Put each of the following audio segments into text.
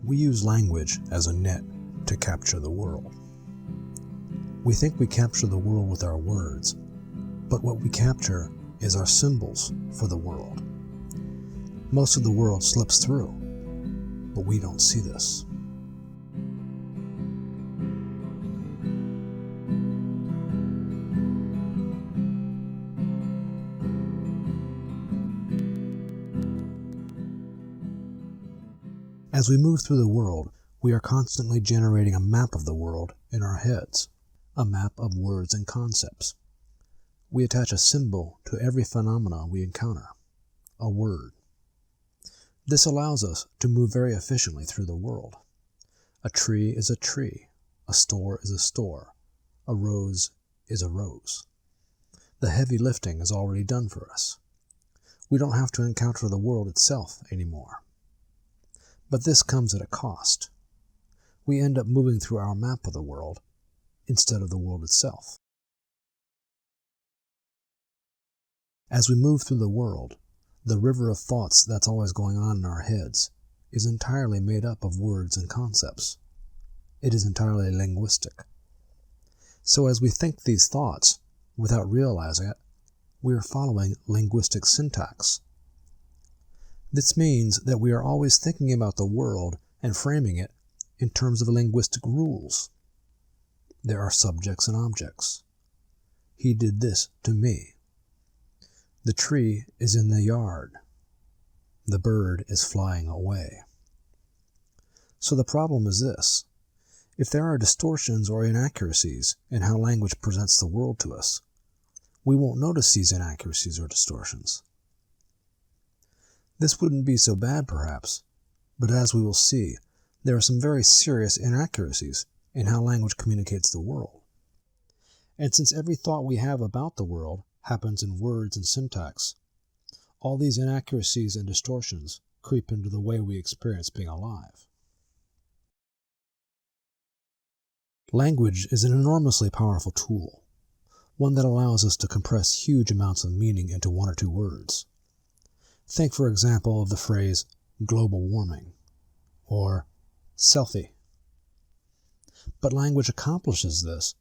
We use language as a net to capture the world. We think we capture the world with our words, but what we capture is our symbols for the world. Most of the world slips through, but we don't see this. As we move through the world, we are constantly generating a map of the world in our heads, a map of words and concepts. We attach a symbol to every phenomena we encounter, a word. This allows us to move very efficiently through the world. A tree is a tree, a store is a store, a rose is a rose. The heavy lifting is already done for us. We don't have to encounter the world itself anymore. But this comes at a cost. We end up moving through our map of the world instead of the world itself. As we move through the world, the river of thoughts that's always going on in our heads is entirely made up of words and concepts. It is entirely linguistic. So as we think these thoughts, without realizing it, we are following linguistic syntax. This means that we are always thinking about the world and framing it in terms of linguistic rules. There are subjects and objects. He did this to me. The tree is in the yard. The bird is flying away. So the problem is this. If there are distortions or inaccuracies in how language presents the world to us, we won't notice these inaccuracies or distortions. This wouldn't be so bad, perhaps, but as we will see, there are some very serious inaccuracies in how language communicates the world. And since every thought we have about the world happens in words and syntax, all these inaccuracies and distortions creep into the way we experience being alive. Language is an enormously powerful tool, one that allows us to compress huge amounts of meaning into one or two words. Think, for example, of the phrase global warming or selfie. But language accomplishes this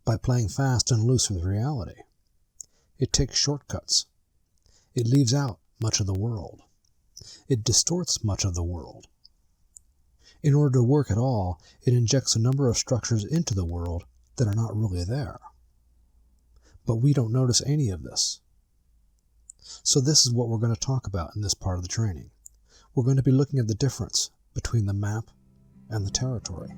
by playing fast and loose with reality. It takes shortcuts. It leaves out much of the world. It distorts much of the world. In order to work at all, it injects a number of structures into the world that are not really there. But we don't notice any of this. So this is what we're going to talk about in this part of the training. We're going to be looking at the difference between the map and the territory.